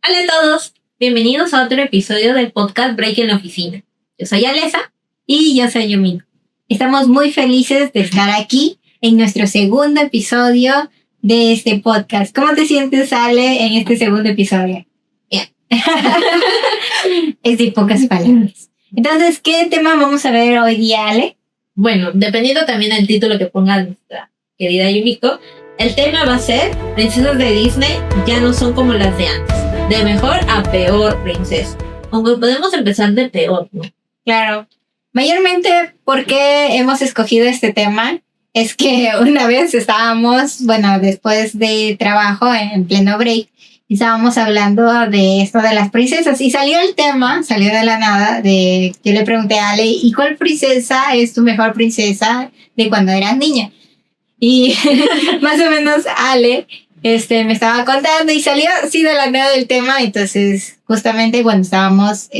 Hola a todos, bienvenidos a otro episodio del podcast Break en la Oficina. Yo soy Alesa y yo soy Yumi. Estamos muy felices de estar aquí en nuestro segundo episodio de este podcast. ¿Cómo te sientes, Ale, en este segundo episodio? Bien. Es de pocas palabras. Entonces, ¿qué tema vamos a ver hoy día, Ale? Bueno, dependiendo también del título que ponga nuestra querida Yumiko, el tema va a ser princesas de Disney ya no son como las de antes. De mejor a peor princesa. Aunque podemos empezar de peor, ¿no? Claro. Mayormente, ¿por qué hemos escogido este tema? Es que una vez estábamos, después de trabajo, en pleno break, estábamos hablando de esto de las princesas y salió el tema, salió de la nada, yo le pregunté a Ale, ¿y cuál princesa es tu mejor princesa de cuando eras niña? Y más o menos Ale me estaba contando y salió así de la nada del tema. Entonces justamente cuando estábamos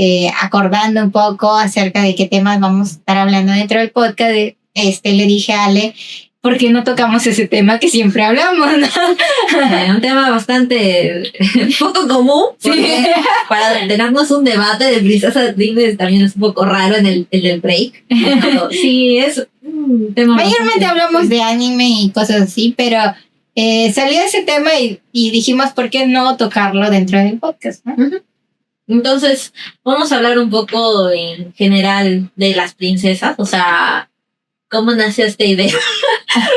acordando un poco acerca de qué temas vamos a estar hablando dentro del podcast, le dije a Ale, ¿por qué no tocamos ese tema que siempre hablamos, no? Un tema bastante poco común, porque para tenernos un debate de princesas Disney también es un poco raro en el break. Sí, es un tema mayormente hablamos de anime y cosas así, pero salió ese tema y dijimos, ¿por qué no tocarlo dentro del podcast, no? Uh-huh. Entonces, vamos a hablar un poco en general de las princesas, o sea, ¿cómo nació esta idea?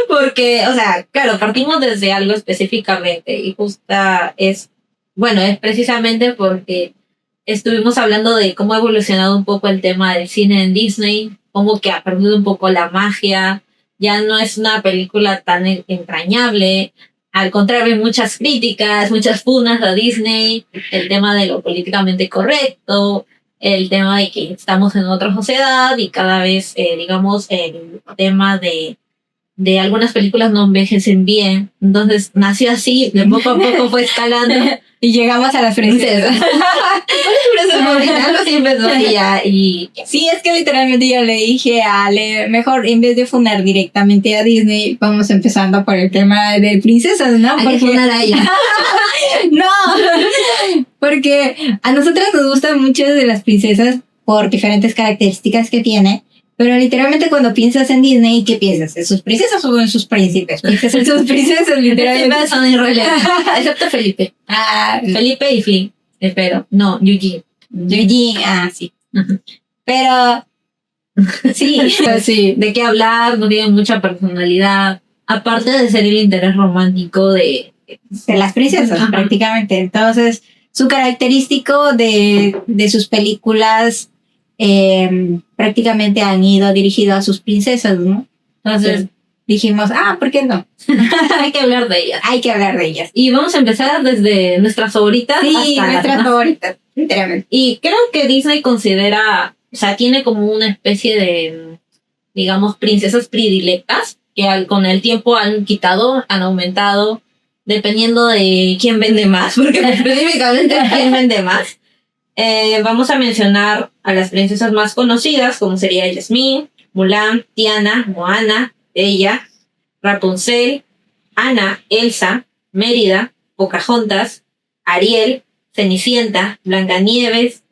Porque, o sea, claro, partimos desde algo específicamente y es precisamente porque estuvimos hablando de cómo ha evolucionado un poco el tema del cine en Disney, como que ha perdido un poco la magia, ya no es una película tan entrañable, al contrario, hay muchas críticas, muchas funas a Disney, el tema de lo políticamente correcto, el tema de que estamos en otra sociedad y cada vez, el tema de algunas películas no envejecen bien. Entonces nació así, de poco a poco fue escalando y llegamos a las princesas. Algo así empezó y sí, es que literalmente yo le dije a Ale, mejor en vez de funar directamente a Disney, vamos empezando por el tema de princesas, ¿no? Hay que funar a ella. No, porque a nosotras nos gustan mucho de las princesas por diferentes características que tiene. Pero literalmente cuando piensas en Disney, ¿qué piensas? ¿En sus princesas o en sus príncipes? Piensas en sus princesas, literalmente. Son irrelevantes. Excepto Felipe. Felipe y Flynn. Pero no, Eugene. Sí. Pero sí, de qué hablar, no tienen mucha personalidad. Aparte de ser el interés romántico de las princesas, prácticamente. Entonces, su característico de sus películas prácticamente han ido dirigidos a sus princesas, ¿no? Entonces dijimos, ¿por qué no? Hay que hablar de ellas. Hay que hablar de ellas. Y vamos a empezar desde nuestras favoritas. Sí, hasta nuestras favoritas, literalmente. Y creo que Disney considera, o sea, tiene como una especie de, digamos, princesas predilectas que con el tiempo han aumentado, dependiendo de quién vende más, porque específicamente quién vende más. Vamos a mencionar a las princesas más conocidas, como sería Jasmine, Mulan, Tiana, Moana, Bella, Rapunzel, Anna, Elsa, Mérida, Pocahontas, Ariel, Cenicienta, Blancanieves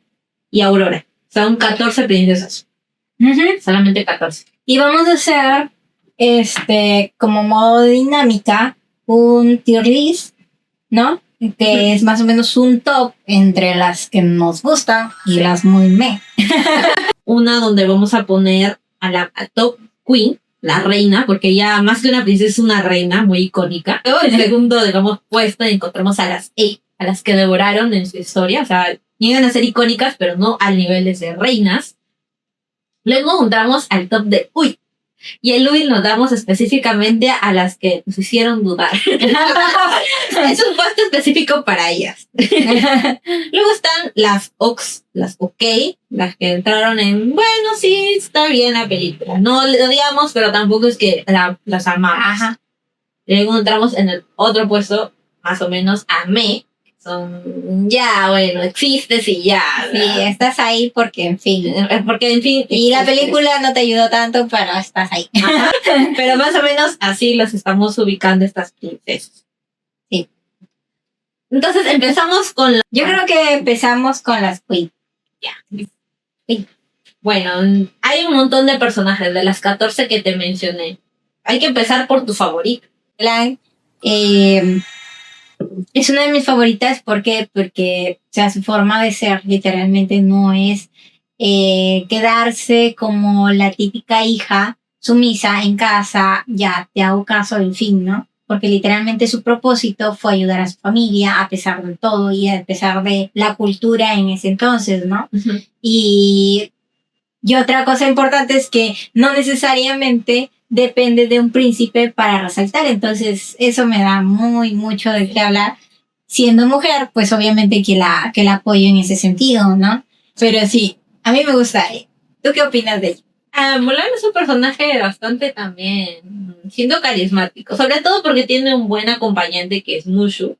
y Aurora. Son 14 princesas. Uh-huh. Solamente 14. Y vamos a hacer, como modo de dinámica, un tier list, ¿no? Que es más o menos un top entre las que nos gustan y las muy meh. Una donde vamos a poner a la top queen, la reina, porque ya más que una princesa es una reina muy icónica. Luego el segundo, digamos, puesto encontramos a las que devoraron en su historia, o sea, llegan a ser icónicas, pero no al nivel de ser reinas. Luego juntamos al top de Uy. Y el Uy nos damos específicamente a las que nos hicieron dudar. Es un puesto específico para ellas. Luego están las Ox, las OK, las que entraron en, sí, está bien la película. No le odiamos, pero tampoco es que las amamos. Ajá. Luego entramos en el otro puesto, más o menos, a Me. Son, existes y ya. Sí, estás ahí porque, en fin. Y la película no te ayudó tanto, pero estás ahí. Ajá. Pero más o menos así las estamos ubicando estas princesas. Sí. Entonces empezamos con la... Yo creo que empezamos con las queen. Bueno, hay un montón de personajes de las 14 que te mencioné. Hay que empezar por tu favorito. Blanc es una de mis favoritas. ¿Por qué? Porque, o sea, su forma de ser literalmente no es quedarse como la típica hija sumisa en casa, ya te hago caso, en fin, ¿no? Porque literalmente su propósito fue ayudar a su familia a pesar de todo y a pesar de la cultura en ese entonces, ¿no? Uh-huh. Y otra cosa importante es que no necesariamente depende de un príncipe para resaltar. Entonces, eso me da mucho de qué hablar. Siendo mujer, pues obviamente que la apoyo en ese sentido, ¿no? Pero sí, a mí me gusta. ¿Tú qué opinas de ella? Mulan es un personaje bastante también siendo carismático, sobre todo porque tiene un buen acompañante que es Mushu,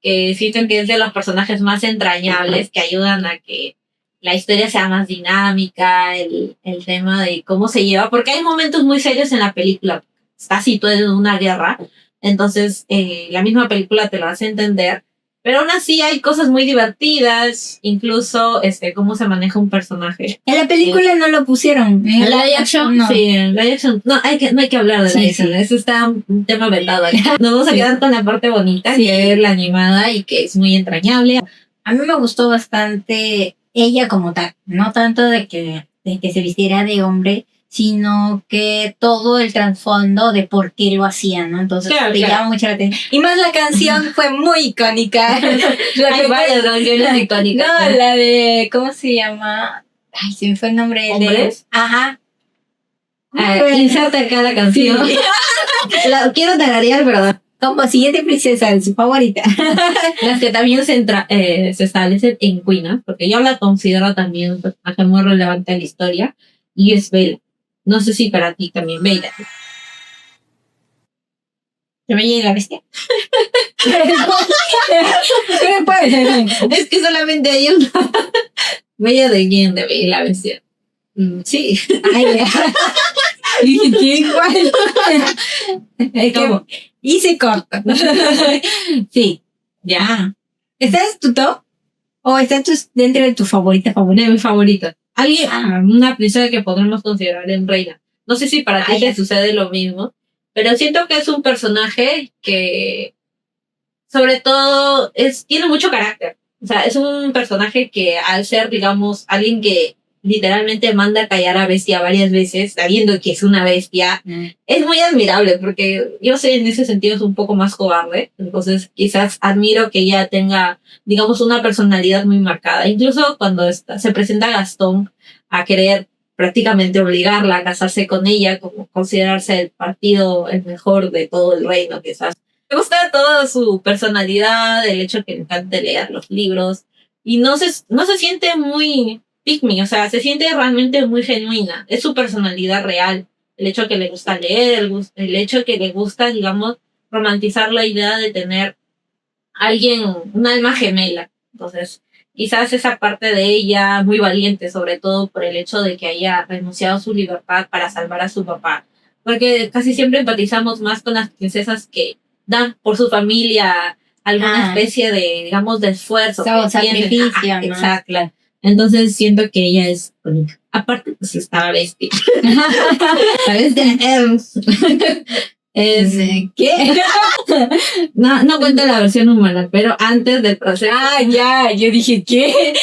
que siento que es de los personajes más entrañables que ayudan a que la historia sea más dinámica, el tema de cómo se lleva, porque hay momentos muy serios en la película, está situado en una guerra, entonces la misma película te lo hace entender, pero aún así hay cosas muy divertidas, incluso cómo se maneja un personaje. En la película no lo pusieron. ¿En live action? No. Sí, en live action. No hay que hablar de live action. Eso está un tema vetado aquí. Nos vamos a quedar con la parte bonita, que es la animada y que es muy entrañable. A mí me gustó bastante ella como tal. No tanto de que se vistiera de hombre, sino que todo el trasfondo de por qué lo hacían, ¿no? Entonces, te llama mucho la atención. Y más la canción fue muy icónica. Hay varias canciones icónicas. No, la de, ¿cómo se llama? Ay, se me fue el nombre. ¿Hombres? Ajá. Inserta acá la canción. Sí. La quiero tararear, pero como siguiente princesa, su favorita. Las que también se establecen en Queen, porque yo la considero también un personaje muy relevante a la historia, y es Bella. No sé si para ti también Bella. ¿Se Bella y la Bestia? Es que solamente hay una. Bella de quién, de Bella y la Bestia. Sí. Ay, dije, ¿qué igual? ¿Cómo? Y se corta. Sí. Ya. ¿Esta es tu top? ¿O está dentro de tu favorita? De mi favorita. Alguien, una princesa que podemos considerar en reina. No sé si para ti te sucede lo mismo, pero siento que es un personaje que, sobre todo, tiene mucho carácter. O sea, es un personaje que al ser, digamos, alguien que literalmente manda a callar a Bestia varias veces, sabiendo que es una bestia, es muy admirable, porque yo sé en ese sentido es un poco más cobarde, entonces quizás admiro que ella tenga, digamos, una personalidad muy marcada. Incluso cuando se presenta Gastón a querer prácticamente obligarla a casarse con ella, como considerarse el partido el mejor de todo el reino, quizás. Me gusta toda su personalidad, el hecho que le encante leer los libros, y no se siente muy pick me, o sea, se siente realmente muy genuina. Es su personalidad real. El hecho que le gusta leer, el hecho que le gusta, digamos, romantizar la idea de tener alguien, un alma gemela. Entonces, quizás esa parte de ella, muy valiente, sobre todo por el hecho de que haya renunciado a su libertad para salvar a su papá. Porque casi siempre empatizamos más con las princesas que dan por su familia alguna especie de, digamos, de esfuerzo. Sacrificio, ¿no? Exacto. Entonces siento que ella es bonita. Aparte, pues estaba bestia. La bestia es ¿qué? No cuenta la versión humana, pero antes del proceso. Ya, yo dije, ¿qué?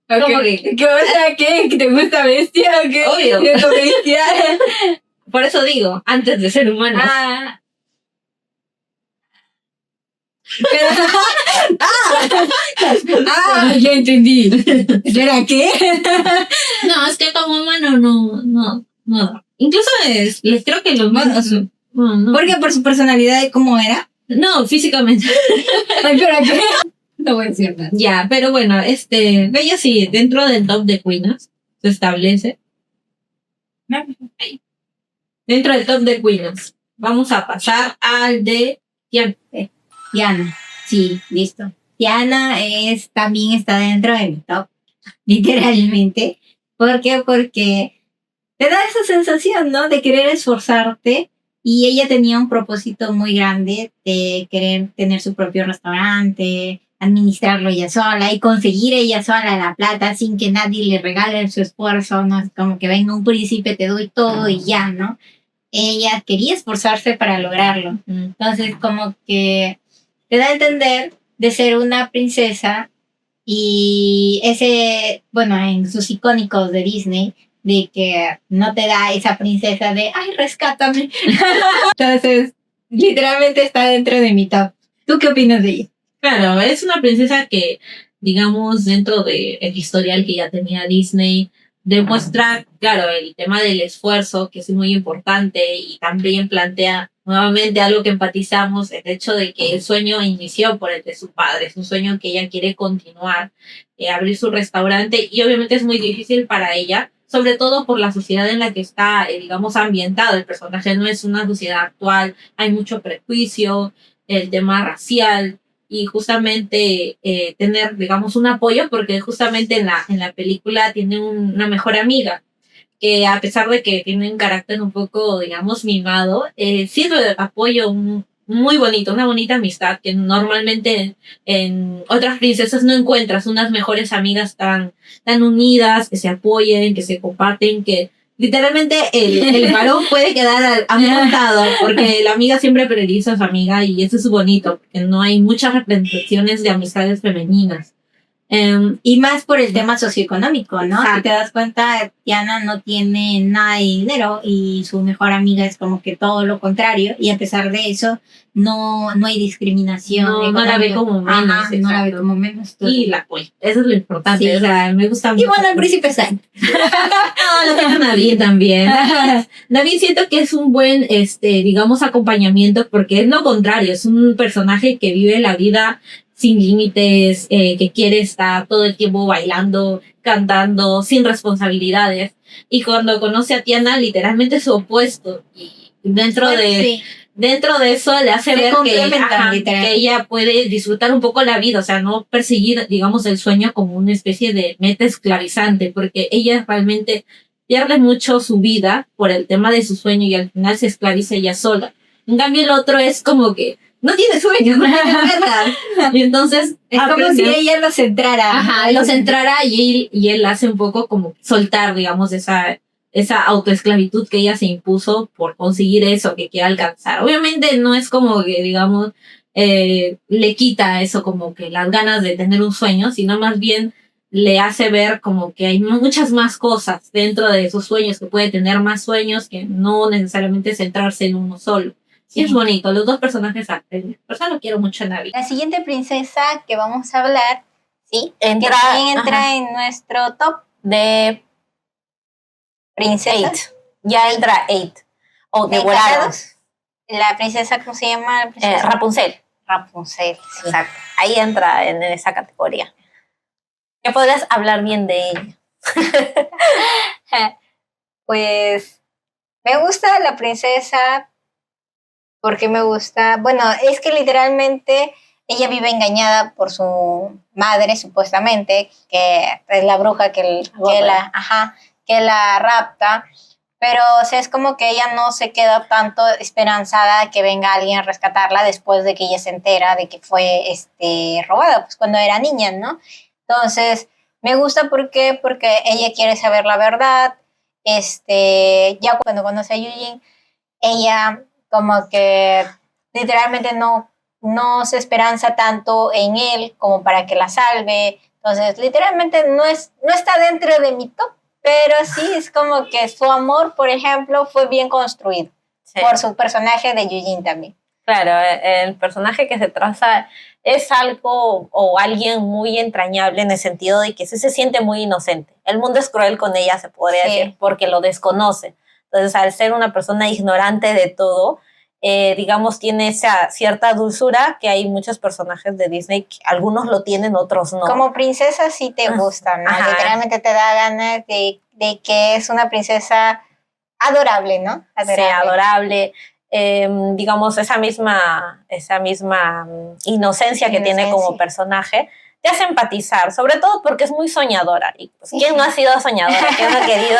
¿Cómo que? ¿Qué onda? ¿Qué? ¿Te gusta bestia o qué? Obvio. Bestia. Por eso digo, antes de ser humana. Ya entendí. ¿Era qué? No, es que como humano no. Incluso les creo que los manos. No. ¿Por qué? ¿Por su personalidad y cómo era? No, físicamente. Ay, ¿pero qué? No voy a decir nada. Ya, pero bueno, Bella sí, dentro del top de Queens se establece. Dentro del top de Queens. Vamos a pasar al de Diana. Sí, listo. Diana también está dentro de mi top, literalmente. ¿Por qué? Porque te da esa sensación, ¿no? De querer esforzarte y ella tenía un propósito muy grande de querer tener su propio restaurante, administrarlo ella sola y conseguir ella sola la plata sin que nadie le regale su esfuerzo, no es como que venga un príncipe, te doy todo y ya, ¿no? Ella quería esforzarse para lograrlo. Entonces, como que te da a entender de ser una princesa y ese, bueno, en sus icónicos de Disney, de que no te da esa princesa de, ay, rescátame. Entonces, literalmente está dentro de mi top. ¿Tú qué opinas de ella? Claro, es una princesa que, digamos, dentro del historial que ya tenía Disney, demuestra, claro, el tema del esfuerzo, que es muy importante, y también plantea nuevamente algo que empatizamos, el hecho de que el sueño inició por el de su padre, es un sueño que ella quiere continuar, abrir su restaurante, y obviamente es muy difícil para ella, sobre todo por la sociedad en la que está, digamos, ambientado. El personaje no es una sociedad actual, hay mucho prejuicio, el tema racial, y justamente tener, digamos, un apoyo, porque justamente en la película tiene una mejor amiga, que a pesar de que tiene un carácter un poco, digamos, mimado, sirve de apoyo muy bonito, una bonita amistad que normalmente en otras princesas no encuentras, unas mejores amigas tan unidas, que se apoyen, que se comparten, que literalmente el varón puede quedar amostado porque la amiga siempre prioriza a su amiga y eso es bonito, porque no hay muchas representaciones de amistades femeninas. Y más por el tema socioeconómico, ¿no? Si te das cuenta, Tiana no tiene nada de dinero y su mejor amiga es como que todo lo contrario, y a pesar de eso, no hay discriminación. No la ve como menos. Ajá, no la ve como menos. Y la apoya. Eso es lo importante. Sí. O sea, me gusta mucho. Y bueno, el príncipe Zayn. No, lo tiene Naveen también. Naveen siento que es un buen, digamos, acompañamiento, porque es lo contrario, es un personaje que vive la vida sin límites, que quiere estar todo el tiempo bailando, cantando, sin responsabilidades. Y cuando conoce a Tiana, literalmente es su opuesto. Y dentro de eso le hace ver que ella puede disfrutar un poco la vida, o sea, no perseguir, digamos, el sueño como una especie de meta esclavizante, porque ella realmente pierde mucho su vida por el tema de su sueño y al final se esclaviza ella sola. En cambio, el otro es como que no tiene sueño, no tiene meta. Y entonces es como si ella lo centrara. Ajá, lo centrara y él hace un poco como soltar, digamos, esa autoesclavitud que ella se impuso por conseguir eso que quiere alcanzar. Obviamente no es como que, digamos, le quita eso como que las ganas de tener un sueño, sino más bien le hace ver como que hay muchas más cosas dentro de esos sueños, que puede tener más sueños, que no necesariamente centrarse en uno solo. Sí, es bonito, los dos personajes acten. Por eso lo quiero mucho a Navi. La siguiente princesa que vamos a hablar, sí, que también entra en nuestro top de princesas. Ya entra 8. O devorados. La princesa, ¿cómo se llama? Rapunzel. Rapunzel, sí. Exacto. Ahí entra en esa categoría. ¿Qué podrías hablar bien de ella? Pues me gusta la princesa. Porque me gusta, bueno, es que literalmente ella vive engañada por su madre, supuestamente, que es la bruja que la rapta, pero o sea, es como que ella no se queda tanto esperanzada que venga alguien a rescatarla después de que ella se entera de que fue robada, pues cuando era niña, ¿no? Entonces, me gusta porque ella quiere saber la verdad. Ya cuando conoce a Yujin, ella como que literalmente no se esperanza tanto en él como para que la salve. Entonces, literalmente no está dentro de mi top, pero sí es como que su amor, por ejemplo, fue bien construido por su personaje de Yujin también. Claro, el personaje que se traza es algo o alguien muy entrañable en el sentido de que sí se siente muy inocente. El mundo es cruel con ella, se podría decir, porque lo desconoce. Entonces, al ser una persona ignorante de todo, digamos, tiene esa cierta dulzura que hay muchos personajes de Disney, que algunos lo tienen, otros no. Como princesa sí te gusta, ¿no? Ajá. Literalmente te da ganas de que es una princesa adorable, ¿no? Adorable. Sí, adorable. Digamos, esa misma inocencia que tiene como personaje, te hace empatizar, sobre todo porque es muy soñadora. Y pues, ¿quién no ha sido soñadora? ¿Quién no ha querido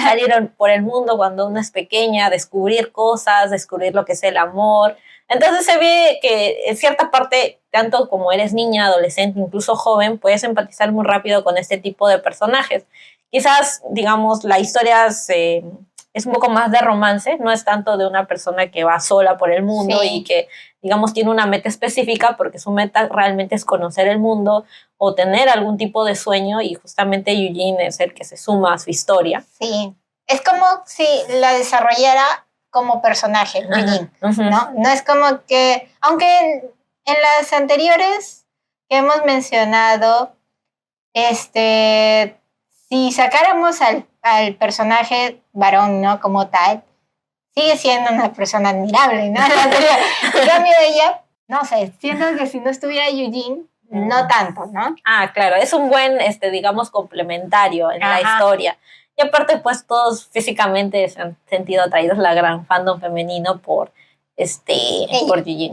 salir por el mundo cuando uno es pequeña, descubrir cosas, descubrir lo que es el amor? Entonces se ve que en cierta parte, tanto como eres niña, adolescente, incluso joven, puedes empatizar muy rápido con este tipo de personajes. Quizás, digamos, la historia es un poco más de romance, no es tanto de una persona que va sola por el mundo y que, digamos, tiene una meta específica, porque su meta realmente es conocer el mundo o tener algún tipo de sueño, y justamente Eugene es el que se suma a su historia. Sí, es como si la desarrollara como personaje, Eugene, ¿no? No es como que, aunque en las anteriores que hemos mencionado, si sacáramos al personaje varón, ¿no? Como tal, sigue siendo una persona admirable, ¿no? En cambio ella, no sé, siento que si no estuviera Eugene, no tanto, ¿no? Ah, claro, es un buen, digamos, complementario en la historia. Y aparte, pues, todos físicamente se han sentido atraídos, la gran fandom femenino por Eugene.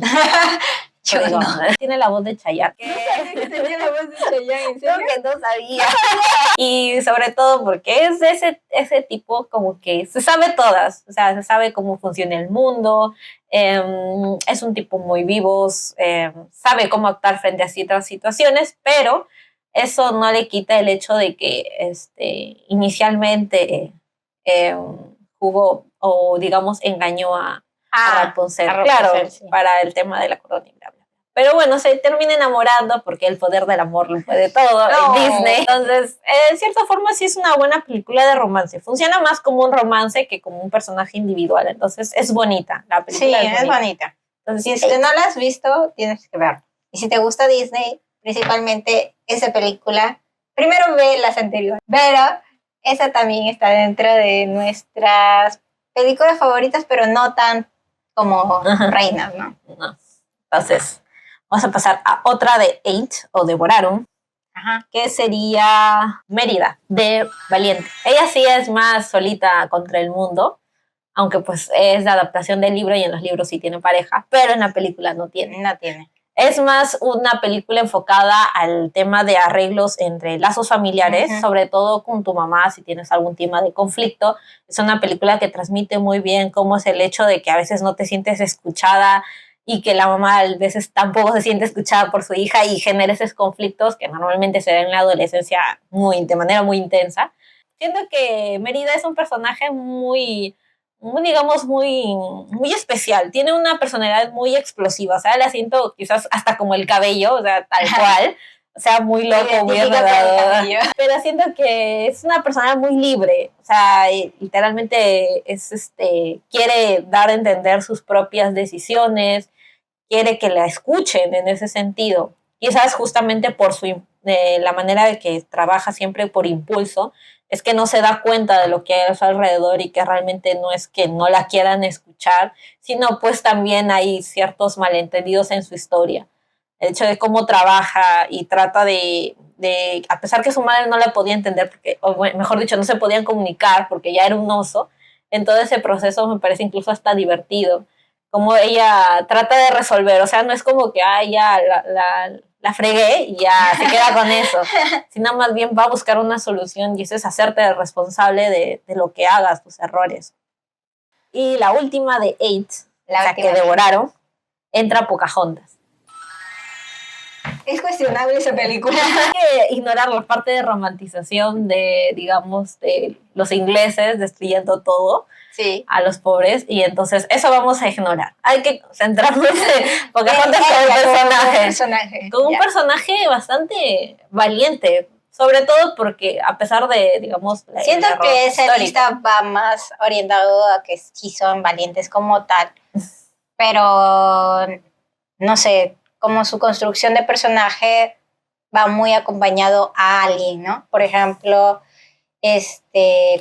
Yo digo, no. Tiene la voz de Chayanne. Que tenía la voz de Chayanne, ¿en serio? Que no sabía. Y sobre todo porque es ese tipo como que se sabe todas, o sea, se sabe cómo funciona el mundo, es un tipo muy vivo, sabe cómo actuar frente a ciertas situaciones, pero eso no le quita el hecho de que inicialmente jugó o, digamos, engañó a Rapunzel, claro, sí, para el tema de la corona y bla, bla. Pero bueno, se termina enamorando porque el poder del amor lo puede todo en Disney. Entonces, en cierta forma sí es una buena película de romance. Funciona más como un romance que como un personaje individual. Entonces, es bonita. La película sí, es bonita. Entonces, si es que no la has visto, tienes que verla. Y si te gusta Disney, principalmente esa película, primero ve las anteriores. Pero esa también está dentro de nuestras películas favoritas, pero no tan como reinas, ¿no? No. Entonces, vamos a pasar a otra de Eight, o Devoraron, que sería Mérida, de Valiente. Ella sí es más solita contra el mundo, aunque pues es la adaptación del libro y en los libros sí tiene pareja, pero en la película no tiene. No tiene. Es más una película enfocada al tema de arreglos entre lazos familiares, sobre todo con tu mamá, si tienes algún tema de conflicto. Es una película que transmite muy bien cómo es el hecho de que a veces no te sientes escuchada y que la mamá a veces tampoco se siente escuchada por su hija y genera esos conflictos que normalmente se dan en la adolescencia de manera muy intensa. Siento que Mérida es un personaje digamos, muy especial. Tiene una personalidad muy explosiva. O sea, la siento quizás hasta como el cabello, o sea, tal cual. O sea, muy loco, muy enredado. Pero siento que es una persona muy libre. O sea, literalmente quiere dar a entender sus propias decisiones, quiere que la escuchen en ese sentido. Quizás justamente por la manera de que trabaja siempre por impulso, es que no se da cuenta de lo que hay a su alrededor y que realmente no es que no la quieran escuchar, sino pues también hay ciertos malentendidos en su historia. El hecho de cómo trabaja y trata a pesar que su madre no la podía entender, o mejor dicho, no se podían comunicar porque ya era un oso, en todo ese proceso me parece incluso hasta divertido. Como ella trata de resolver, o sea, no es como que ya la fregué y ya se queda con eso, sino más bien va a buscar una solución y eso es hacerte responsable de lo que hagas, tus errores. Y la última de Eight, la que devoraron, entra Pocahontas. Es cuestionable esa película. Hay que ignorar la parte de romantización digamos, de los ingleses destruyendo todo. Sí. A los pobres, y entonces eso vamos a ignorar. Hay que centrarnos en Pocahontas como un personaje bastante valiente, sobre todo porque a pesar de, digamos, siento que esa lista va más orientado a que sí son valientes como tal, pero no sé, como su construcción de personaje va muy acompañado a alguien, ¿no? Por ejemplo,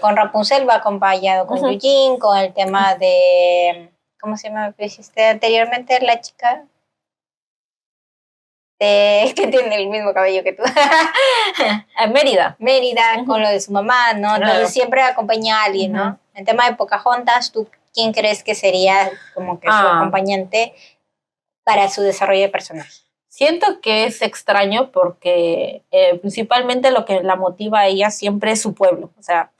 con Rapunzel va acompañado con Eugene, con el tema de, ¿cómo se llama? ¿Dijiste anteriormente la chica? Es que tiene el mismo cabello que tú. Mérida. Mérida, con lo de su mamá, ¿no? Claro. Entonces siempre acompaña a alguien, ¿no? En tema de Pocahontas, ¿tú quién crees que sería como que su acompañante para su desarrollo de personaje? Siento que es extraño porque principalmente lo que la motiva a ella siempre es su pueblo. O sea,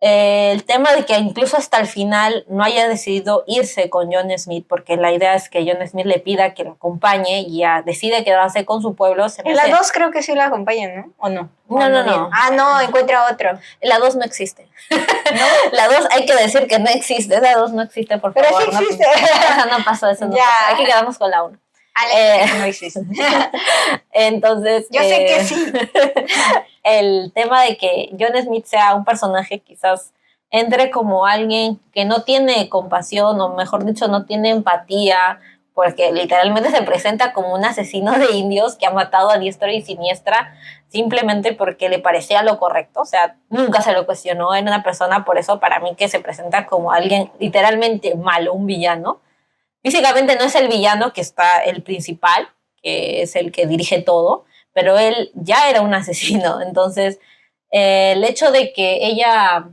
el tema de que incluso hasta el final no haya decidido irse con John Smith, porque la idea es que John Smith le pida que lo acompañe y ya decide quedarse con su pueblo. En la 2 creo que sí la acompañan, ¿no? ¿O no? No. Ah, no, encuentra otro. La 2 no existe. ¿No? La 2 hay que decir que no existe. La 2 no existe, por favor. Pero sí existe. Eso no pasó, eso no pasó. Hay que quedarnos con la 1. No existe. Entonces, yo sé que sí. El tema de que John Smith sea un personaje quizás entre como alguien que no tiene compasión, o mejor dicho, no tiene empatía, porque literalmente se presenta como un asesino de indios que ha matado a diestra y siniestra simplemente porque le parecía lo correcto. O sea, nunca se lo cuestionó. Era una persona, por eso, para mí, que se presenta como alguien literalmente malo, un villano. Físicamente no es el villano, que está el principal, que es el que dirige todo, pero él ya era un asesino. Entonces, el hecho de que ella,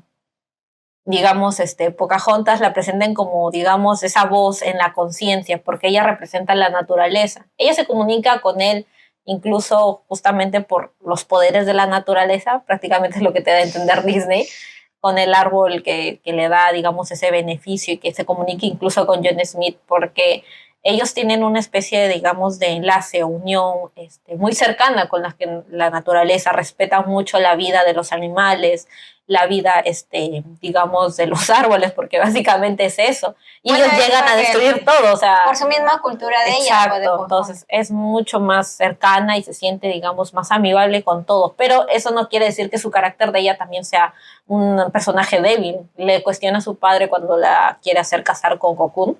digamos, Pocahontas la presenten como, digamos, esa voz en la conciencia, porque ella representa la naturaleza. Ella se comunica con él incluso justamente por los poderes de la naturaleza, prácticamente es lo que te da a entender Disney, con el árbol que le da, digamos, ese beneficio, y que se comunique incluso con John Smith, porque ellos tienen una especie de, digamos, de enlace o unión muy cercana con la naturaleza. Respetan mucho la vida de los animales, la vida, digamos, de los árboles, porque básicamente es eso. Y ellos llegan a destruir todo, o sea... Por su misma cultura de ella. Exacto, entonces es mucho más cercana y se siente, digamos, más amigable con todos. Pero eso no quiere decir que su carácter de ella también sea un personaje débil. Le cuestiona a su padre cuando la quiere hacer casar con Cocoon.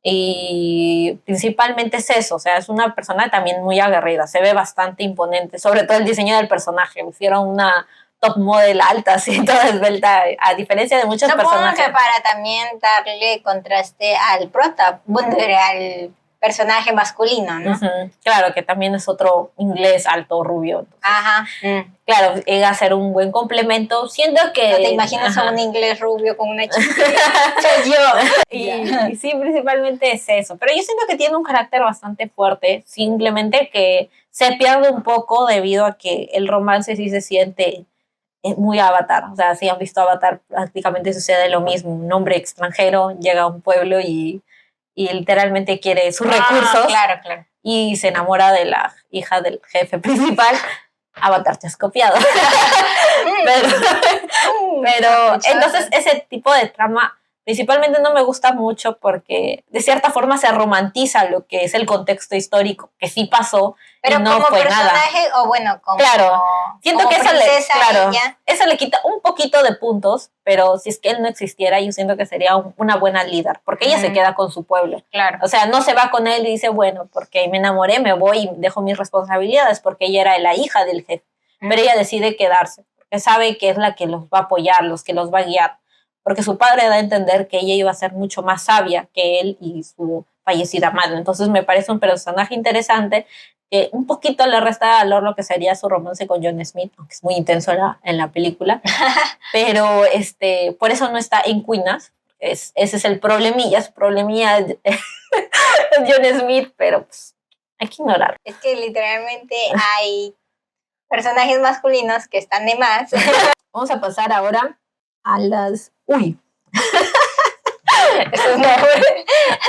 Y principalmente es eso, o sea, es una persona también muy aguerrida, se ve bastante imponente, sobre todo el diseño del personaje. Hicieron una top model alta, así, toda esbelta, a diferencia de muchos personajes. Supongo que para también darle contraste al al personaje masculino, ¿no? Claro, que también es otro inglés alto, rubio. Entonces, ajá. Claro, llega a ser un buen complemento. Siento que... ¿No te imaginas a un inglés rubio con una chica? Soy yo. Y sí, principalmente es eso. Pero yo siento que tiene un carácter bastante fuerte, simplemente que se pierde un poco debido a que el romance sí se siente muy Avatar. O sea, si han visto Avatar, prácticamente sucede lo mismo. Un hombre extranjero llega a un pueblo y literalmente quiere sus recursos. Claro. Y se enamora de la hija del jefe principal. Avatar te has copiado. pero entonces ese tipo de trama principalmente no me gusta mucho, porque de cierta forma se romantiza lo que es el contexto histórico, que sí pasó, pero y no como fue personaje, nada. O bueno, como, claro, siento como que ella. eso le quita un poquito de puntos, pero si es que él no existiera, yo siento que sería una buena líder, porque ella se queda con su pueblo. Claro. O sea, no se va con él y dice, bueno, porque me enamoré, me voy y dejo mis responsabilidades, porque ella era la hija del jefe. Pero ella decide quedarse, porque sabe que es la que los va a apoyar, que los va a guiar, porque su padre da a entender que ella iba a ser mucho más sabia que él y su fallecida madre. Entonces me parece un personaje interesante, que un poquito le resta valor lo que sería su romance con John Smith, aunque es muy intenso en la película, pero por eso no está en Cuinas. Ese es el problemilla, su problemilla es John Smith, pero pues hay que ignorarlo. Es que literalmente hay personajes masculinos que están de más. Vamos a pasar ahora a las... ¡Uy! Eso es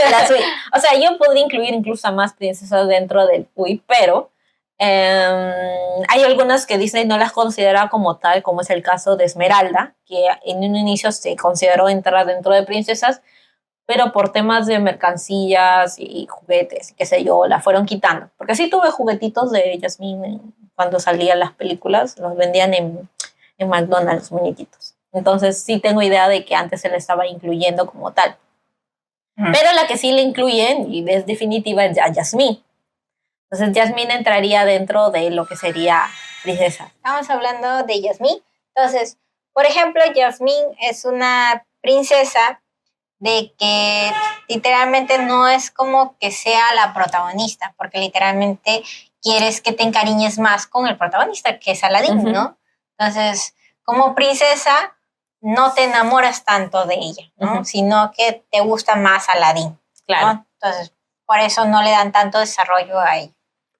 las uy. O sea, yo podría incluir incluso a más princesas dentro del uy, pero hay algunas que Disney no las considera como tal, como es el caso de Esmeralda, que en un inicio se consideró entrar dentro de princesas, pero por temas de mercancías y juguetes, qué sé yo, la fueron quitando. Porque sí tuve juguetitos de Jasmine cuando salían las películas, los vendían en McDonald's, muñequitos. Entonces sí tengo idea de que antes se le estaba incluyendo como tal. Pero la que sí le incluyen, y es definitiva, es a Jasmine. Entonces Jasmine entraría dentro de lo que sería princesa. Estamos hablando de Jasmine. Entonces, por ejemplo, Jasmine es una princesa de que literalmente no es como que sea la protagonista, porque literalmente quieres que te encariñes más con el protagonista, que es Aladdin, ¿no? Entonces, como princesa, no te enamoras tanto de ella, ¿no? Sino que te gusta más Aladdin, claro, ¿no? Entonces, por eso no le dan tanto desarrollo a ella.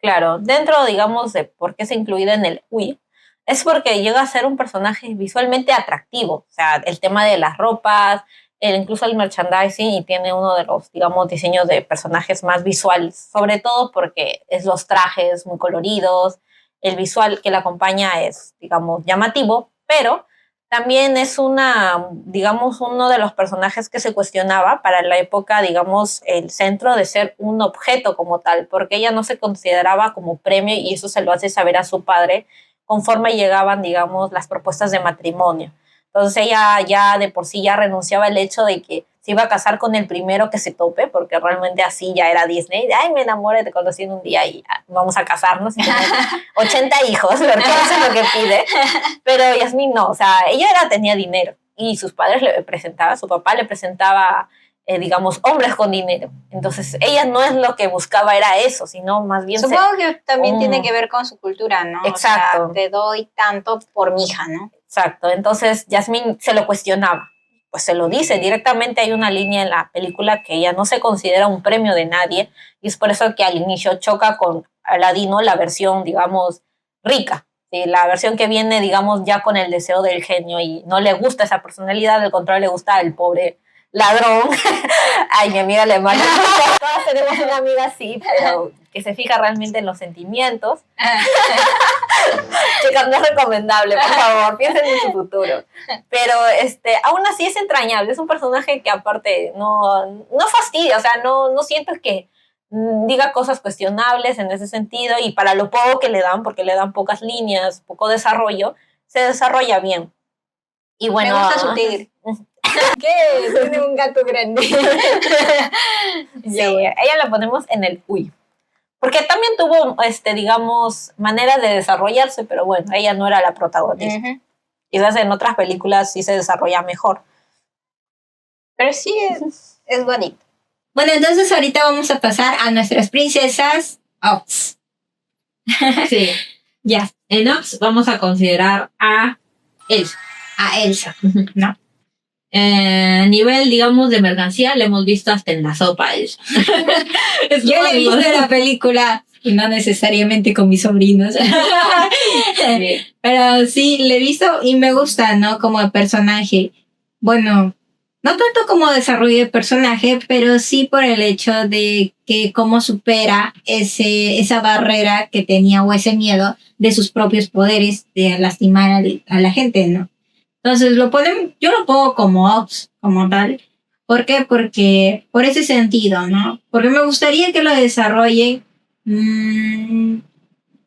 Claro, dentro, digamos, de por qué se incluye en el Wii, es porque llega a ser un personaje visualmente atractivo. O sea, el tema de las ropas, incluso el merchandising, y tiene uno de los, digamos, diseños de personajes más visuales, sobre todo porque es los trajes muy coloridos, el visual que la acompaña es, digamos, llamativo, pero también es digamos, uno de los personajes que se cuestionaba para la época, digamos, el centro de ser un objeto como tal, porque ella no se consideraba como premio y eso se lo hace saber a su padre conforme llegaban, digamos, las propuestas de matrimonio. Entonces ella ya de por sí ya renunciaba al hecho de que se iba a casar con el primero que se tope, porque realmente así ya era Disney. Ay, me enamoré, te conocí en un día y vamos a casarnos y tener 80 hijos, porque eso es lo que pide. Pero Yasmín no, o sea, ella tenía dinero y sus padres su papá le presentaba, digamos, hombres con dinero. Entonces ella no es lo que buscaba, era eso, sino más bien... Supongo que también tiene que ver con su cultura, ¿no? Exacto. O sea, te doy tanto por mi hija, ¿no? Exacto, entonces Yasmín se lo cuestionaba, pues se lo dice directamente, hay una línea en la película que ella no se considera un premio de nadie y es por eso que al inicio choca con Aladino, la versión, digamos, rica, ¿sí? La versión que viene, digamos, ya con el deseo del genio y no le gusta esa personalidad, al contrario, le gusta el pobre ladrón. Ay, mi amiga alemana, todas tenemos una amiga así, pero que se fija realmente en los sentimientos. Chicas, no es recomendable, por favor, piensen en su futuro. Pero aún así es entrañable, es un personaje que aparte no fastidia, o sea, no siento que diga cosas cuestionables en ese sentido y para lo poco que le dan, porque le dan pocas líneas, poco desarrollo, se desarrolla bien. Y bueno, me gusta su tigre. ¿Qué? Tiene un gato grande. Sí, ella la ponemos en el Wii. Porque también tuvo, digamos, maneras de desarrollarse, pero bueno, ella no era la protagonista. Quizás en otras películas sí se desarrolla mejor. Pero sí es bonito. Bueno, entonces ahorita vamos a pasar a nuestras princesas Ops. Sí. Ya. En Ops vamos a considerar a Elsa. A Elsa, ¿no? A nivel, digamos, de mercancía, le hemos visto hasta en la sopa a Elsa. Yo le he visto la película, y no necesariamente con mis sobrinos. Sí. Pero sí, le he visto y me gusta, ¿no? Como personaje. Bueno, no tanto como desarrollo de personaje, pero sí por el hecho de que cómo supera esa barrera que tenía o ese miedo de sus propios poderes de lastimar a la gente, ¿no? Entonces yo lo pongo como Ops, como tal. ¿Por qué? Porque por ese sentido, ¿no? Porque me gustaría que lo desarrollen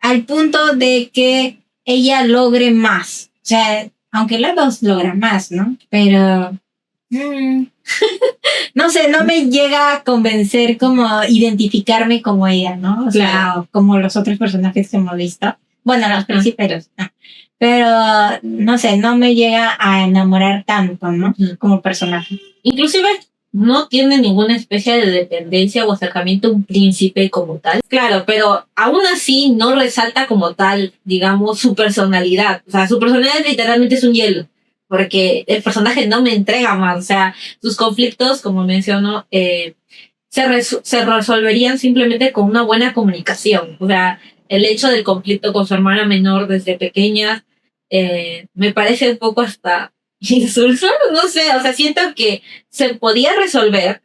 al punto de que ella logre más. O sea, aunque las dos logran más, ¿no? Pero no sé, no me llega a convencer como identificarme como ella, ¿no? O sea, claro, como los otros personajes que hemos visto. Bueno, los principales, ¿no? Pero, no sé, no me llega a enamorar tanto, ¿no? Como personaje. Inclusive no tiene ninguna especie de dependencia o acercamiento a un príncipe como tal. Claro, pero aún así no resalta como tal, digamos, su personalidad. O sea, su personalidad literalmente es un hielo. Porque el personaje no me entrega más. O sea, sus conflictos, como menciono, se resolverían simplemente con una buena comunicación. O sea, el hecho del conflicto con su hermana menor desde pequeña me parece un poco hasta insulso, no sé, o sea, siento que se podía resolver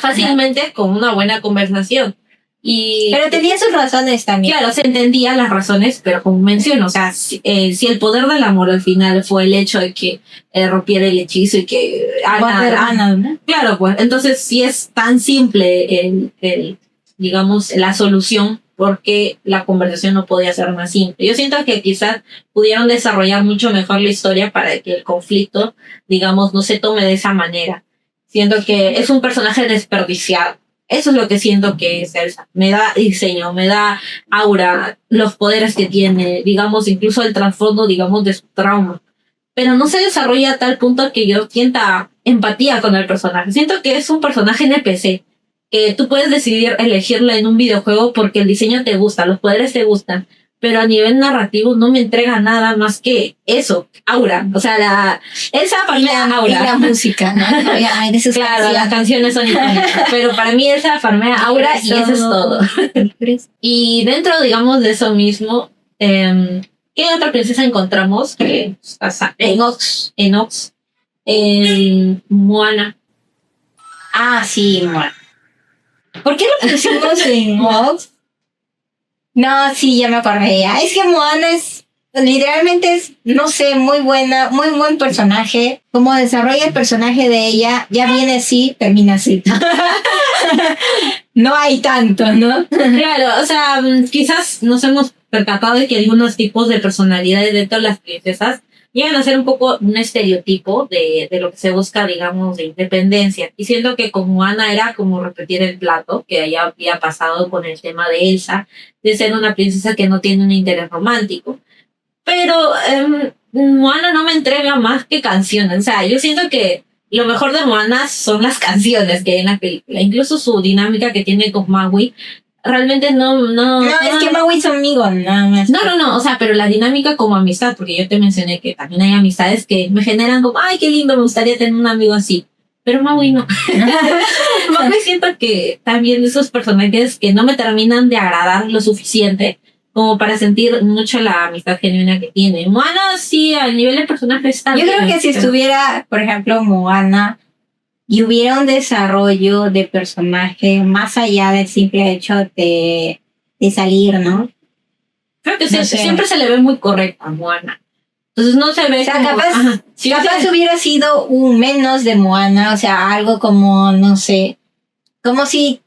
fácilmente con una buena conversación. Pero tenía sus razones también. Claro, se entendía las razones, pero como menciono, o sea, si el poder del amor al final fue el hecho de que rompiera el hechizo y que ¿no? Claro, pues, entonces si es tan simple digamos, la solución, porque la conversación no podía ser más simple. Yo siento que quizás pudieron desarrollar mucho mejor la historia para que el conflicto, digamos, no se tome de esa manera. Siento que es un personaje desperdiciado. Eso es lo que siento que es Elsa. Me da diseño, me da aura, los poderes que tiene, digamos, incluso el trasfondo, digamos, de su trauma. Pero no se desarrolla a tal punto que yo sienta empatía con el personaje. Siento que es un personaje NPC, que tú puedes decidir elegirlo en un videojuego porque el diseño te gusta, los poderes te gustan, pero a nivel narrativo no me entrega nada más que eso, aura. O sea, Elsa farmea aura. Y la música, ¿no? Ay, de sus Claro, las canciones son icónicas, pero para mí Elsa farmea aura y eso es todo. Y dentro, digamos, de eso mismo, ¿qué otra princesa encontramos? Enox, en Moana. Ah, sí, Moana. ¿Por qué lo pusimos en Mox? No, sí, ya me acordé. Es que Moana literalmente es, no sé, muy buena, muy buen personaje. Como desarrolla el personaje de ella, ya viene así, termina así. No hay tanto, ¿no? Claro, o sea, quizás nos hemos percatado de que algunos tipos de personalidades dentro de las princesas llegan a ser un poco un estereotipo de lo que se busca, digamos, de independencia. Y siento que como Ana era como repetir el plato que ya había pasado con el tema de Elsa, de ser una princesa que no tiene un interés romántico. Pero Moana no me entrega más que canciones. O sea, yo siento que lo mejor de Moana son las canciones que hay en la película. Incluso su dinámica que tiene con Maui. Realmente No, es que Maui son amigos, nada más. No, o sea, pero la dinámica como amistad, porque yo te mencioné que también hay amistades que me generan como, ay, qué lindo, me gustaría tener un amigo así. Pero Maui no. Maui siento que también esos personajes que no me terminan de agradar lo suficiente como para sentir mucho la amistad genuina que tiene. Moana sí, a nivel de personaje está Yo bien, creo que si estuviera, por ejemplo, Moana y hubiera un desarrollo de personaje más allá del simple hecho de salir, ¿no? creo que No sé. siempre se le ve muy correcta a Moana. Entonces no se ve O sea, como... capaz, ajá, sí, capaz hubiera sido un menos de Moana, o sea, algo como, no sé, como si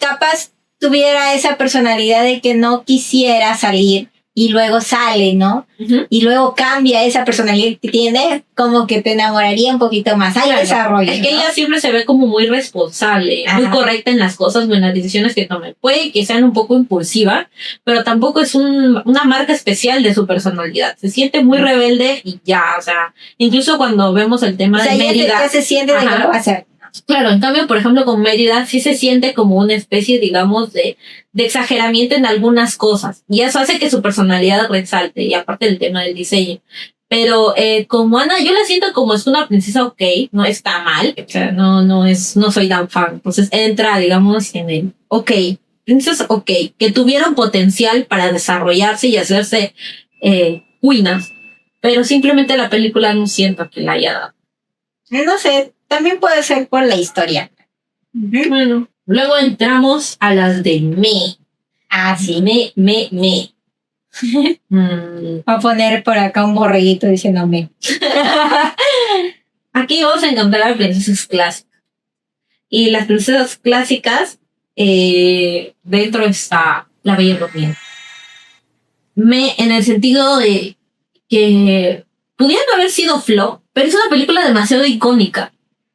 capaz tuviera esa personalidad de que no quisiera salir y luego sale, ¿no? ujú. Y luego cambia esa personalidad que tiene, como que te enamoraría un poquito más. Hay Claro, desarrollo, es que ¿no? ella siempre se ve como muy responsable, muy Ajá. correcta en las cosas o en las decisiones que tome. Puede que sean un poco impulsiva, pero tampoco es una marca especial de su personalidad. Se siente muy rebelde y ya, o sea, incluso cuando vemos el tema O sea, de ya, Mérida. ya se siente de que Ajá. lo va a hacer. Claro, en cambio, por ejemplo, con Mérida sí se siente como una especie, digamos, de exageramiento en algunas cosas. Y eso hace que su personalidad resalte, y aparte del tema del diseño. Pero como Ana, yo la siento como es una princesa ok, no está mal, o sea, no soy tan fan. Entonces entra, digamos, en el ok, princesas ok, que tuvieron potencial para desarrollarse y hacerse buenas, pero simplemente la película no siento que la haya dado. No sé, también puede ser por la historia. Bueno, luego entramos a las de me. Ah, sí. Me. Voy a poner por acá un borreguito diciéndome. Aquí vamos a encontrar a princesas clásicas. Y las princesas clásicas, dentro está La Bella Durmiente. Me, en el sentido de que pudieron haber sido flop, pero es una película demasiado icónica.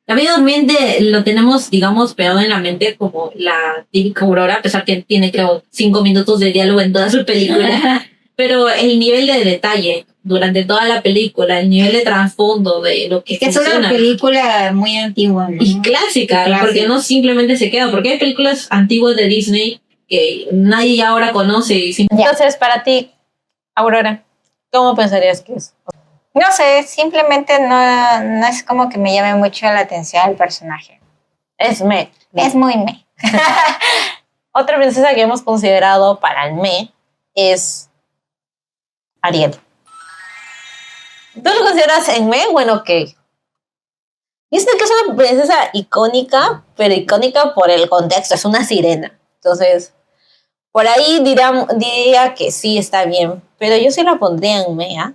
La Bella Durmiente lo tenemos, digamos, pegado en la mente como la típica Aurora, a pesar que tiene, creo, 5 minutos de diálogo en toda su película. Pero el nivel de detalle durante toda la película, el nivel de trasfondo de lo que Es que es una película muy antigua, ¿no? y clásica, porque no simplemente se queda, porque hay películas antiguas de Disney que nadie ya ahora conoce. Y Entonces, para ti, Aurora, ¿cómo pensarías que es? No sé, simplemente no es como que me llame mucho la atención el personaje. Es me. Es muy me. Otra princesa que hemos considerado para el me es Ariel. ¿Tú lo consideras en me o en ok? Viste que es una princesa icónica, pero icónica por el contexto, es una sirena. Entonces, por ahí diría que sí está bien, pero yo sí la pondría en me, ¿ah?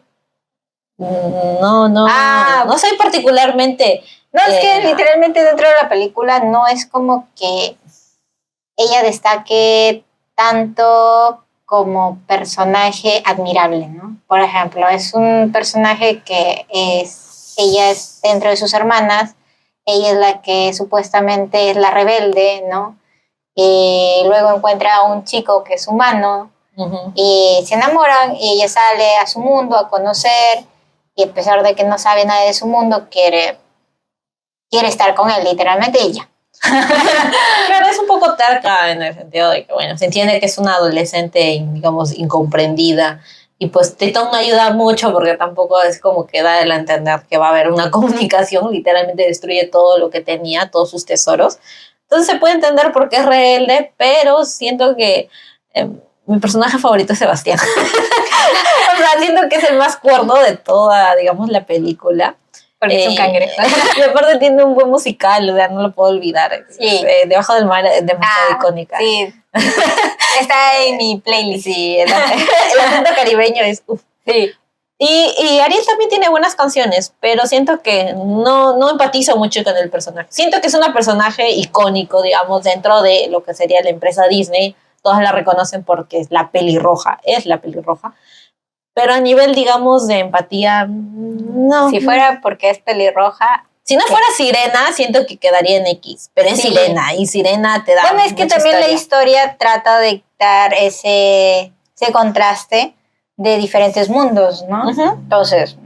No soy particularmente... No, es que literalmente dentro de la película no es como que ella destaque tanto como personaje admirable, ¿no? Por ejemplo, es un personaje que ella es dentro de sus hermanas, ella es la que supuestamente es la rebelde, ¿no? Y luego encuentra a un chico que es humano y se enamoran y ella sale a su mundo a conocer y a pesar de que no sabe nada de su mundo, quiere estar con él, literalmente ella. Claro, es un poco terca en el sentido de que, bueno, se entiende que es una adolescente, digamos, incomprendida. Y pues Tetón no ayuda mucho porque tampoco es como que da a entender que va a haber una comunicación, literalmente destruye todo lo que tenía, todos sus tesoros. Entonces se puede entender por qué es rebelde, pero siento que mi personaje favorito es Sebastián. O sea, siento que es el más cuerdo de toda, digamos, la película. Porque es un cangrejo. Y aparte tiene un buen musical, o sea, no lo puedo olvidar. Sí. Debajo del mar es demasiado icónica. Sí. Está en mi playlist. Sí, el acento caribeño es... Uf. Sí. Y Ariel también tiene buenas canciones, pero siento que no empatizo mucho con el personaje. Siento que es un personaje icónico, digamos, dentro de lo que sería la empresa Disney. Todas la reconocen porque es la pelirroja. Pero a nivel, digamos, de empatía, no. Si fuera porque es pelirroja. Si no fuera Sirena, siento que quedaría en X. Pero es Sí. Sirena, y Sirena te da. Bueno, es que mucha también la historia trata de dar ese contraste de diferentes mundos, ¿no? Ujú. Entonces,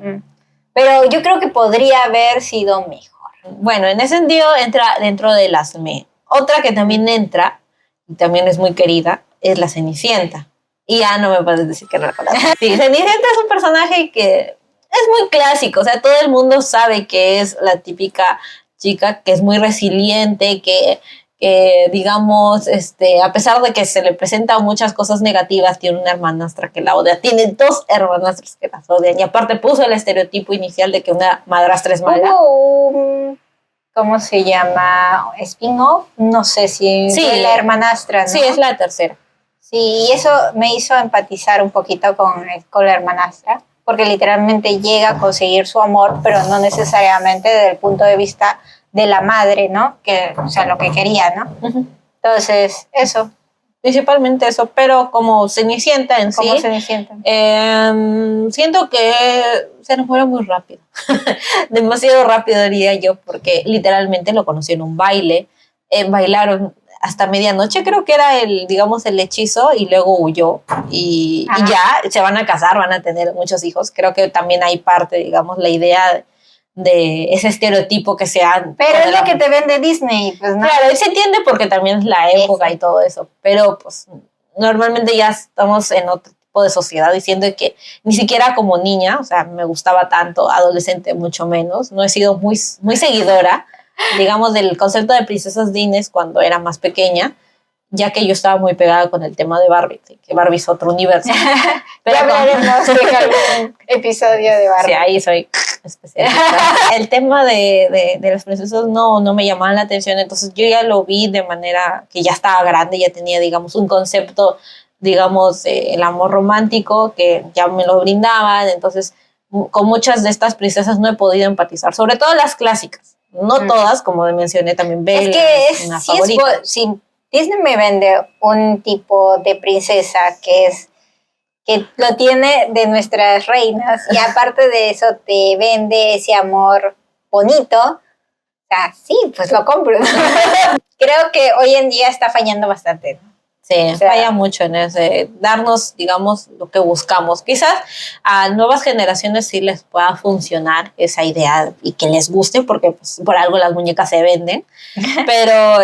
pero yo creo que podría haber sido mejor. Bueno, en ese sentido entra dentro de las me. Otra que también entra, y también es muy querida, es la Cenicienta. Y ya no me puedes decir que no la conoces. Sí, Cenicienta es un personaje que es muy clásico, o sea, todo el mundo sabe que es la típica chica que es muy resiliente, que digamos, a pesar de que se le presentan muchas cosas negativas, tiene una hermanastra que la odia, tiene dos hermanastras que las odian, y aparte puso el estereotipo inicial de que una madrastra es mala. Hubo un, ¿cómo se llama? Spin-off, no sé si Sí, de la hermanastra, ¿no? Sí, es la tercera. Sí, y eso me hizo empatizar un poquito con la hermanastra, porque literalmente llega a conseguir su amor, pero no necesariamente desde el punto de vista de la madre, ¿no? Que, o sea, lo que quería, ¿no? Uh-huh. Entonces, eso. Principalmente eso, pero como Cenicienta en ¿Cómo sí, Cenicienta? siento que se enamoró muy rápido. Demasiado rápido, diría yo, porque literalmente lo conocí en un baile. Bailaron hasta medianoche, creo que era digamos, el hechizo, y luego huyó. Y ya se van a casar, van a tener muchos hijos. Creo que también hay parte, digamos, la idea de ese estereotipo que se han... Pero es lo que te vende Disney, pues, ¿no? Claro, se entiende porque también es la época y todo eso, pero pues normalmente ya estamos en otro tipo de sociedad diciendo que ni siquiera como niña, o sea, me gustaba tanto, adolescente mucho menos, no he sido muy seguidora, digamos, del concepto de princesas Disney cuando era más pequeña, ya que yo estaba muy pegada con el tema de Barbie, que Barbie es otro universo. Pero ya hablaremos de algún episodio de Barbie. Sí, ahí soy especialista. El tema de las princesas no me llamaba la atención, entonces yo ya lo vi de manera que ya estaba grande, ya tenía, digamos, un concepto, digamos, el amor romántico que ya me lo brindaban, entonces con muchas de estas princesas no he podido empatizar, sobre todo las clásicas, no todas, como mencioné también Bella, es que una favorita. Disney me vende un tipo de princesa que lo tiene de nuestras reinas y aparte de eso te vende ese amor bonito. O sea, sí, pues lo compro. Creo que hoy en día está fallando bastante, ¿no? Sí, falla mucho en ese, darnos, digamos, lo que buscamos. Quizás a nuevas generaciones sí les pueda funcionar esa idea y que les guste, porque pues, por algo las muñecas se venden, pero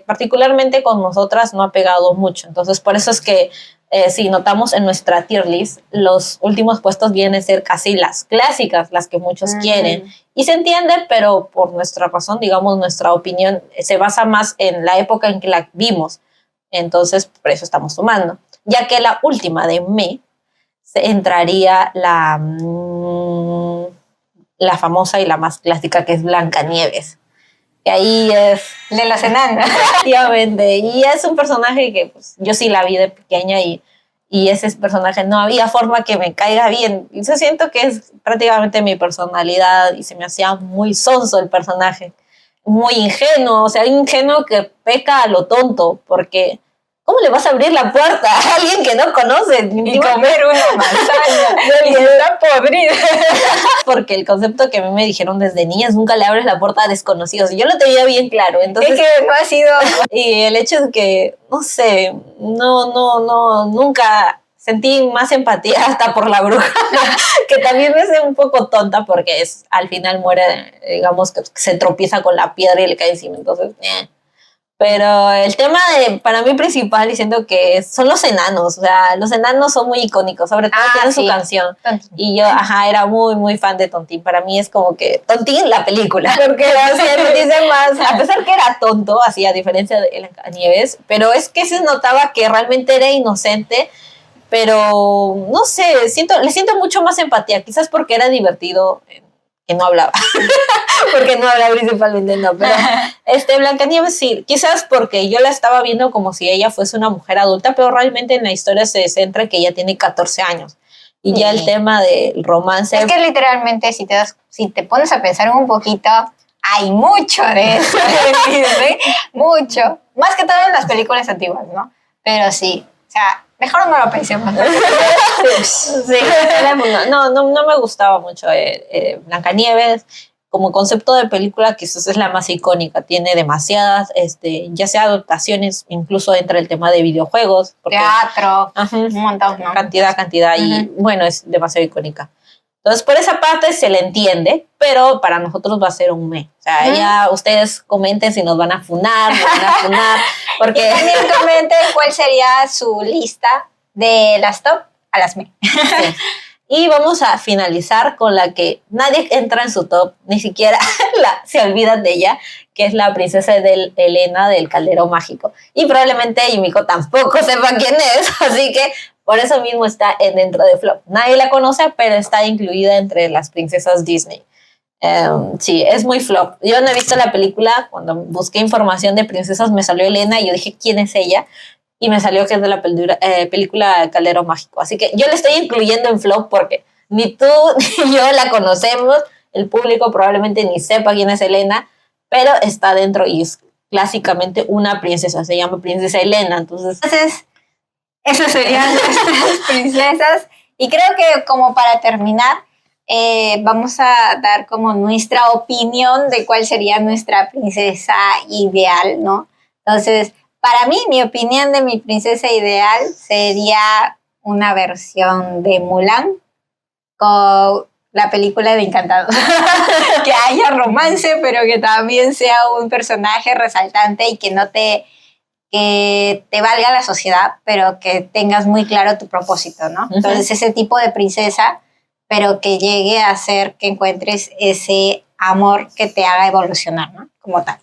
particularmente con nosotras no ha pegado mucho. Entonces, por eso es que si notamos en nuestra tier list, los últimos puestos vienen a ser casi las clásicas, las que muchos quieren. Y se entiende, pero por nuestra razón, digamos, nuestra opinión se basa más en la época en que la vimos. Entonces, por eso estamos sumando. Ya que la última de me entraría la famosa y la más clásica, que es Blancanieves. Que ahí es... de las enanas. Efectivamente. Y es un personaje que pues, yo sí la vi de pequeña y ese personaje no había forma que me caiga bien. Y yo siento que es prácticamente mi personalidad y se me hacía muy sonso el personaje. Muy ingenuo, o sea, ingenuo que peca a lo tonto, porque ¿cómo le vas a abrir la puerta a alguien que no conoces? Y comer una manzana y está podrida. Porque el concepto que a mí me dijeron desde niña es nunca le abres la puerta a desconocidos. Y yo lo tenía bien claro. Entonces, es que no ha sido... Y el hecho es que, no sé, nunca sentí más empatía hasta por la bruja, que también me hace un poco tonta porque al final muere, digamos, que se tropieza con la piedra y le cae encima. Entonces, Pero el tema para mí principal, y siento que son los enanos. O sea, los enanos son muy icónicos, sobre todo tienen su canción. Tontín. Y yo, era muy, muy fan de Tontín. Para mí es como que Tontín, la película. Porque dice más, a pesar que era tonto, así a diferencia de Blancanieves, pero es que se notaba que realmente era inocente. Pero no sé, le siento mucho más empatía, quizás porque era divertido que no hablaba. Porque no hablaba principalmente, no, pero Blancanieves sí, quizás porque yo la estaba viendo como si ella fuese una mujer adulta, pero realmente en la historia se centra en que ella tiene 14 años. Y ya el tema del romance... Es que literalmente si te pones a pensar un poquito, hay mucho de eso en Disney, mucho. Más que todo en las películas antiguas, ¿no? Pero sí, o sea, mejor no lo pensemos. Sí, no me gustaba mucho Blancanieves. Como concepto de película, quizás es la más icónica. Tiene demasiadas, ya sea adaptaciones, incluso entra el tema de videojuegos. Teatro, un montón, ¿no? Cantidad, y bueno, es demasiado icónica. Entonces, por esa parte se le entiende, pero para nosotros va a ser un mes. O sea, ya ustedes comenten si nos van a funar, porque... Y también comenten cuál sería su lista de las top a las me. Sí. Y vamos a finalizar con la que nadie entra en su top, ni siquiera se olvidan de ella, que es la princesa Elena del Caldero Mágico. Y probablemente Yumiko tampoco sepa quién es, así que por eso mismo está dentro de Flop. Nadie la conoce, pero está incluida entre las princesas Disney. Sí, es muy flop. Yo no he visto la película. Cuando busqué información de princesas me salió Elena y yo dije, ¿quién es ella? Y me salió que es de la película Caldero Mágico. Así que yo le estoy incluyendo en flop porque ni tú ni yo la conocemos. El público probablemente ni sepa quién es Elena, pero está dentro y es clásicamente una princesa. Se llama Princesa Elena. Entonces, esas serían nuestras princesas. Y creo que como para terminar, vamos a dar como nuestra opinión de cuál sería nuestra princesa ideal, ¿no? Entonces, para mí, mi opinión de mi princesa ideal sería una versión de Mulan con la película de Encantado. Que haya romance, pero que también sea un personaje resaltante y que no que te valga la sociedad, pero que tengas muy claro tu propósito, ¿no? Entonces, ese tipo de princesa, pero que llegue a hacer que encuentres ese amor que te haga evolucionar, ¿no? Como tal.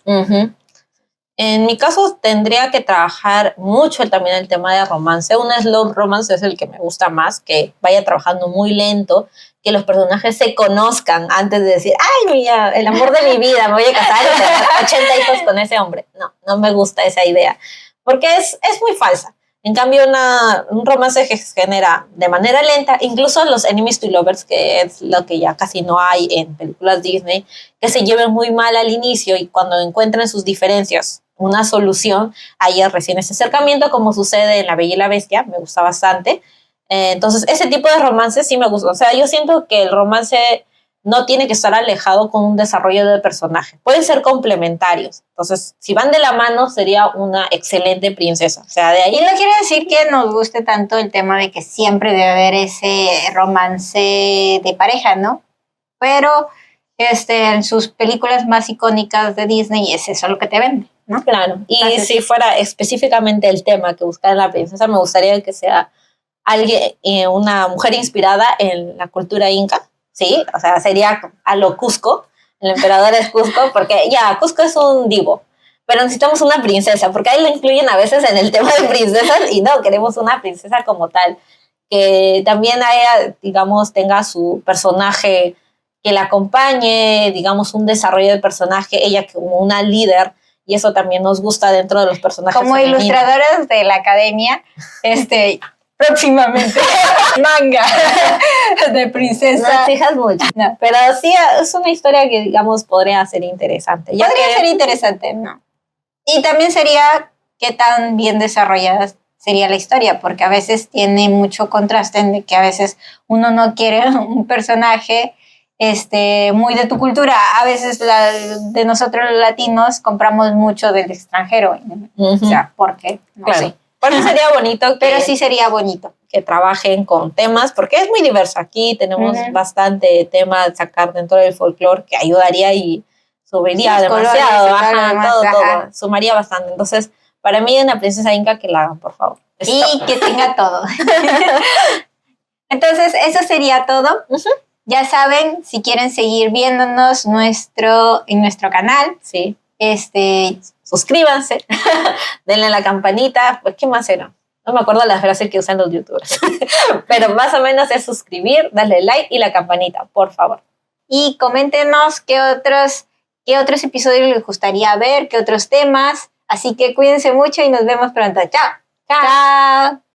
En mi caso tendría que trabajar mucho también el tema de romance. Un slow romance es el que me gusta más, que vaya trabajando muy lento, que los personajes se conozcan antes de decir, ay, mira, el amor de mi vida, me voy a casar y tener 80 hijos con ese hombre. No me gusta esa idea, porque es muy falsa. En cambio, un romance que se genera de manera lenta, incluso los enemies to lovers, que es lo que ya casi no hay en películas Disney, que se lleven muy mal al inicio y cuando encuentren sus diferencias, una solución, ahí recién ese acercamiento, como sucede en La Bella y la Bestia, me gusta bastante. Entonces, ese tipo de romances sí me gusta. O sea, yo siento que el romance no tiene que estar alejado con un desarrollo del personaje. Pueden ser complementarios. Entonces, si van de la mano, sería una excelente princesa. O sea, de ahí... Y no quiere decir que nos guste tanto el tema de que siempre debe haber ese romance de pareja, ¿no? Pero en sus películas más icónicas de Disney es eso lo que te vende, ¿no? Claro. Y entonces, si fuera específicamente el tema que buscar en la princesa, me gustaría que sea alguien, una mujer inspirada en la cultura inca. Sí, o sea, sería a lo Cusco, el emperador es Cusco, porque ya, Cusco es un divo, pero necesitamos una princesa, porque ahí lo incluyen a veces en el tema de princesas y no, queremos una princesa como tal, que también haya, digamos, tenga su personaje que la acompañe, digamos, un desarrollo del personaje, ella como una líder, y eso también nos gusta dentro de los personajes como femeninos. Ilustradoras de la academia, próximamente manga de princesa. No exijas mucho. No. Pero sí es una historia que, digamos, podría ser interesante. Podría ser interesante, ¿no? Y también sería qué tan bien desarrollada sería la historia, porque a veces tiene mucho contraste en que a veces uno no quiere un personaje muy de tu cultura. A veces de nosotros los latinos compramos mucho del extranjero. O sea, ¿por qué? No claro. sé. Por eso sería bonito, pero sí sería bonito que trabajen con temas, porque es muy diverso. Aquí tenemos bastante tema de sacar dentro del folclore que ayudaría y subiría Sus colores demasiado, y todo lo ajá, demás, todo, ajá. sumaría bastante. Entonces, para mí una princesa inca que la hagan, por favor. Y Stop. que tenga todo. Entonces, eso sería todo. Ujú. Ya saben, si quieren seguir viéndonos en nuestro canal, Sí, este, suscríbanse, denle a la campanita, pues ¿qué más era? No me acuerdo las frases que usan los youtubers, pero más o menos es suscribir, darle like y la campanita, por favor. y coméntenos qué otros episodios les gustaría ver, qué otros temas. Así que cuídense mucho y nos vemos pronto. Chao. Chao. Chao.